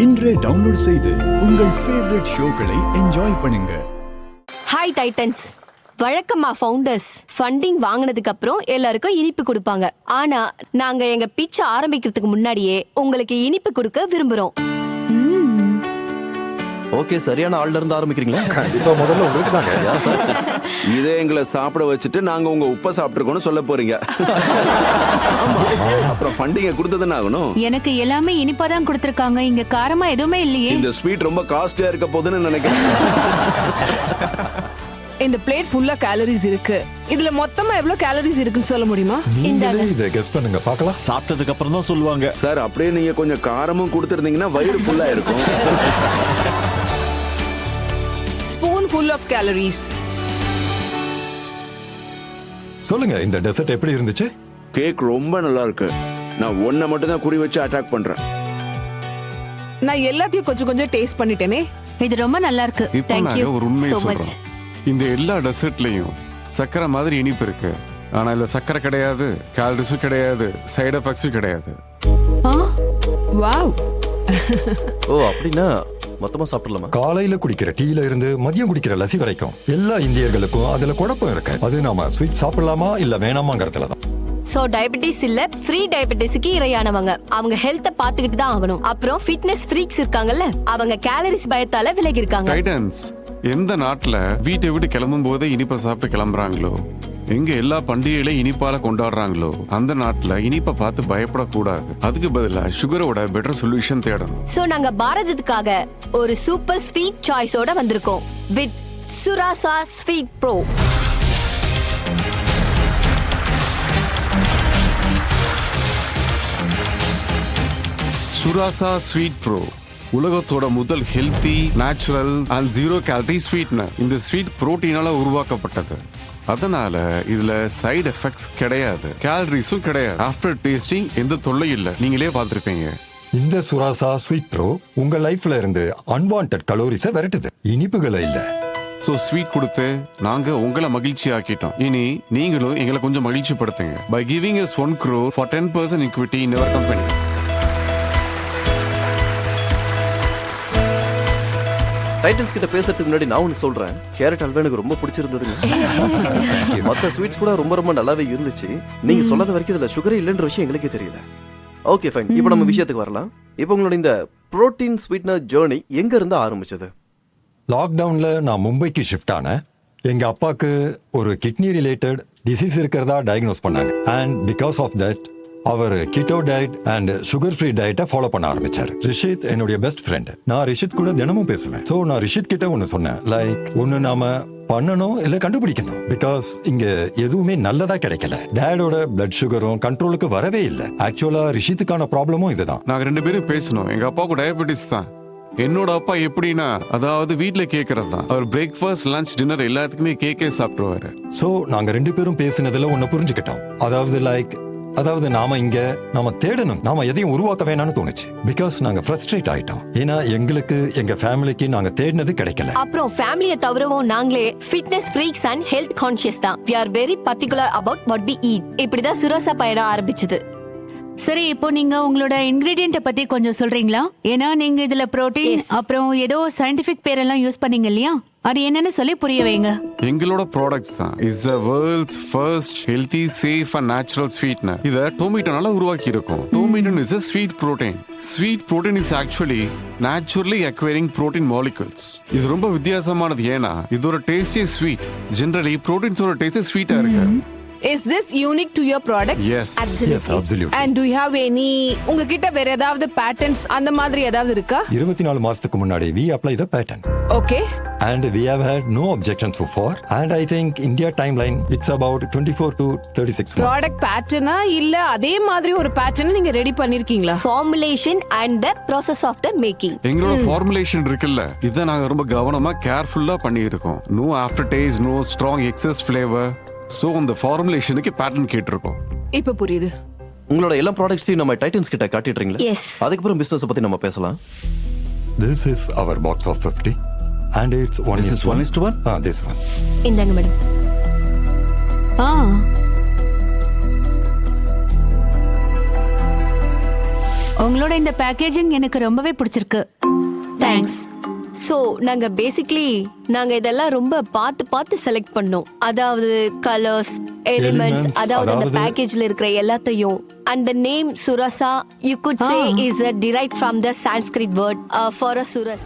இன்றே டவுன்லோட் செய்து உங்கள் ஃபேவரட் ஷோக்களை என்ஜாய் பண்ணுங்க. Hi Titans. வழக்கமா ஃபவுண்டர்ஸ் ஃபண்டிங் வாங்கினதுக்கு அப்புறம் எல்லாருக்கும் இனிப்பு கொடுப்பாங்க. ஆனா நாங்க எங்க பிச்சை ஆரம்பிக்கிறதுக்கு முன்னாடியே உங்களுக்கு இனிப்பு கொடுக்க விரும்புறோம். ஓகே, சரியான ஆள்ல இருந்து ஆரம்பிக்கிறீங்களா? கண்டிப்பா முதல்ல உங்களுக்கு தாங்க. இதே எங்களை சாப்பிட வச்சுட்டு நாங்க உங்க உப்ப சாப்பிட்டுருக்கோம்னு சொல்ல போறீங்க. அப்புறம் ஃபண்டிங்க கொடுத்ததுன்னு ஆகணும். எனக்கு எல்லாமே இனிப்பா தான் கொடுத்திருக்காங்க. இங்க காரமா எதுவுமே இல்லையே. இந்த ஸ்வீட் ரொம்ப காஸ்ட்லியா இருக்க போதுன்னு நினைக்கிறேன். இந்த பிளேட் ஃபுல்லா கேலரிஸ் இருக்கு. இதுல மொத்தமா எவ்வளவு கேலரிஸ் இருக்குன்னு சொல்ல முடியுமா? நீங்களே இதை கெஸ் பண்ணுங்க பார்க்கலாம். சாப்பிட்டதுக்கு அப்புறம் தான் சொல்லுவாங்க. சார், அப்படியே நீங்க கொஞ்சம் காரமும் கொடுத்திருந்தீங்கன்னா வயிறு ஃபுல்லா இருக்கும். Spoon full of calories. சொல்லுங்க, இந்த டெசர்ட் எப்படி இருந்துச்சு? கேக் ரொம்ப நல்லா இருக்கு. நான் ஒன்ன மட்டும் தான் குறி வச்சு அட்டாக் பண்றேன். நான் எல்லாத்தையும் கொஞ்சம் கொஞ்சம் டேஸ்ட் பண்ணிட்டேனே. இது ரொம்ப நல்லா இருக்கு. இப்போ Thank you நாங்க ஒரு உண்மையை so much. சொல்றோம். இந்த எல்லா டெசர்ட்லயும் சக்கரை மாதிரி இனிப்பு இருக்கு. ஆனா இல்ல சக்கரை கிடையாது, கேலரிஸும் கிடையாது, சைடு எஃபெக்ட்ஸும் கிடையாது. வாவ். ஓ, அப்படின்னா மொத்தமா சாப்பிடலாமா? காலையில குடிக்கிற டீல இருந்து மதியம் குடிக்கிற லசி வரைக்கும் எல்லா இந்தியர்களுக்கும் அதுல குழப்பம் இருக்கு. அது நாம ஸ்வீட் சாப்பிடலாமா இல்ல வேணாமாங்கிறதுல தான். சோ டயபெட்டிஸ் இல்ல, ஃப்ரீ டயபெட்டிஸ்க்கு இரையானவங்க. அவங்க ஹெல்த்த பாத்துக்கிட்டு தான் ஆகணும். அப்புறம் ஃபிட்னஸ் ஃப்ரீக்ஸ் இருக்காங்கல்ல, அவங்க கேலரிஸ் பயத்தால விலகி இருக்காங்க. டைட்டன்ஸ் எந்த நாட்டுல வீட்டை விட்டு கிளம்பும் போதே இனிப்பை சாப்பிட்டு கிளம்புறாங்களோ, எங்க எல்லா பண்டிகைகளையும் இனிப்பால கொண்டாடுறாங்களோ, அந்த நாட்டுல இனிப்பை பார்த்து பயப்படக்கூடாது. அதுக்கு பதிலா சுகரோட பெட்டர் சொல்யூஷன் தேடணும். சோ நாங்க பாரதத்துக்காக ஒரு சூப்பர் ஸ்வீட் சாய்ஸோட வந்திருக்கோம் with Surasa sweet pro. Surasa sweet pro உலகத்தோட முதல் healthy, natural and 0 calorie sweetener. இந்த ஸ்வீட் புரோட்டீனால உருவாக்கப்பட்டது. அதனால இதுல சைடு எஃபெக்ட்ஸ் கிடையாது, கேலரிஸும் கிடையாது. ஆஃப்டர் டேஸ்டிங் எந்த தொல்லை இல்ல, நீங்களே பார்த்திருப்பீங்க. இந்த சுராசா ஸ்வீட் ப்ரோ உங்க லைஃப்ல இருந்து அன்வான்ட் கலோரிஸை விரட்டுது, இனிப்புகளை இல்ல. சோ ஸ்வீட் கொடுத்து நாங்க உங்களை மகிழ்ச்சி ஆக்கிட்டோம். இனி நீங்களும் எங்களை கொஞ்சம் மகிழ்ச்சி படுத்துங்க by giving us 1 crore for 10% equity in our company. Titans கிட்ட பேசுறதுக்கு முன்னாடி நான் ஒன்று சொல்றேன். கேரட் அல்வா எனக்கு ரொம்ப பிடிச்சிருந்ததுங்க. மற்ற ஸ்வீட்ஸ் கூட ரொம்ப ரொம்ப நல்லாவே இருந்துச்சு. நீங்க சொல்லாத வரைக்கும் இதுல சுகரே இல்லைன்ற விஷயம் எங்களுக்கே தெரியல. ஓகே ஃபைன், இப்போ நம்ம விஷயத்துக்கு வரலாம். இப்போ உங்களோட இந்த புரோட்டீன் ஸ்வீட்னர் ஜேர்னி எங்க இருந்து ஆரம்பிச்சது? லாக்டவுன்ல நான் மும்பைக்கு ஷிஃப்ட் ஆனேன். எங்க அப்பாக்கு ஒரு கிட்னி ரிலேட்டட் டிசீஸ் இருக்கிறதா டயக்னோஸ் பண்ணாங்க. அண்ட் பிகாஸ் ஆஃப் தட் அவர் keto diet and sugar free டயட்டை ஃபாலோ பண்ண ஆரம்பிச்சார். ரிஷித் என்னுடைய பெஸ்ட் ஃப்ரெண்ட். நான் ரிஷித் கூட தினமும் பேசுவேன். ஸோ நான் ரிஷித் கிட்ட ஒன்று சொன்னேன், லைக் ஒன்று நாம பண்ணணும் இல்லை கண்டுபிடிக்கணும். பிகாஸ் இங்க எதுவுமே நல்லதா கிடைக்கல. டேடோட பிளட் சுகரும் கண்ட்ரோலுக்கு வரவே இல்லை. ஆக்சுவலா ரிஷித்துக்கான ப்ராப்ளமும் இதுதான். நாங்க 2 பேரும் பேசணும். எங்க அப்பாவுக்கு டயபெட்டிஸ் தான். என்னோட அப்பா எப்படின்னா, அதாவது வீட்டுல கேக்குறது தான். அவர் பிரேக்ஃபாஸ்ட், லஞ்ச், டின்னர் எல்லாத்துக்குமே கேக்கே சாப்பிடுவாரு. ஸோ நாங்க 2 பேரும் பேசினதுல ஒன்னு புரிஞ்சுக்கிட்டோம். அதாவது நாம தேடணும், நாம எதையும் உருவாக்க வேணாம்னு தோணுச்சு. பிகாஸ் நாங்க ஃப்ரஸ்ட்ரேட் ஆயிட்டோம். ஏன்னா எங்களுக்கு எங்க ஃபேமிலிக்கு நாங்க தேடினது கிடைக்கல. அப்புறம் ஃபேமிலியை தவிரவும் நாங்களே fitness freaks and health conscious தான். we are very particular about what we eat. இப்படிதான் சுராசா பயணம் ஆரம்பிச்சது. சரி, இப்போ நீங்க உங்களோட இன்கிரிடியன்ட் பத்தி கொஞ்சம் சொல்றீங்களா? ஏன்னா நீங்க இதுல புரோட்டீன் அப்புறம் ஏதோ சயின்டிபிக் பேரெல்லாம் யூஸ் பண்ணீங்க இல்லையா? அது என்னன்னு சொல்லி புரிய வைங்க. எங்களோட ப்ராடக்ட்ஸ் தான் is the world's first healthy, safe and natural sweetener. இத டொமேட்டோனால உருவாக்கி இருக்கோம். Tomato is a sweet protein. Sweet protein is actually naturally acquiring protein molecules. இது ரொம்ப வித்தியாசமானது. ஏன்னா இதோட டேஸ்டே ஸ்வீட். ஜெனரலி புரோட்டீன்ஸோட டேஸ்ட் ஸ்வீட்டா இருக்கு. Is this unique to your product? Yes. Yes, absolutely. And do you have any உங்ககிட்ட வேற ஏதாவது பேட்டர்ன்ஸ் அந்த மாதிரி ஏதாவது இருக்கா? 24 மாசத்துக்கு முன்னாடி we apply the patent. Okay. And we have had no objections so far. And I think India timeline it's about 24 to 36 months. Product பேட்டர்னா இல்ல அதே மாதிரி ஒரு பேட்டர்ன் நீங்க ரெடி பண்ணிருக்கீங்களா? formulation and the process of the making. எங்களோட formulation இருக்குல்ல, இத நாங்க ரொம்ப கவனமா கேர்ஃபுல்லா பண்ணி இருக்கோம். No after taste, no strong excess flavour. So அந்த ஃபார்முலேஷனுக்கு பேட்டர்ன் கேட்டிருக்கோம். இப்ப புரியுது. உங்களோட எல்லா ப்ராடக்ட்ஸையும் நம்ம டைட்டன்ஸ் கிட்ட காட்டிடுறீங்களா? Yes. அதுக்கப்புறம் பிசினஸ் பத்தி நம்ம பேசலாம். This is our box of 50 and it's 1:1. This one. இந்தாங்க மேடம். உங்களோட இந்த பேக்கேஜிங் எனக்கு ரொம்பவே பிடிச்சிருக்கு. தேங்க்ஸ். சோ நாங்க இதெல்லாம் ரொம்ப பார்த்து செலக்ட் பண்ணோம். அதாவது கலர்ஸ், எலிமெண்ட்ஸ், அதாவது அந்த பேக்கேஜ்ல இருக்கிற எல்லாத்தையும். And the name Surasa, you could say, is derived from the Sanskrit word for a suras.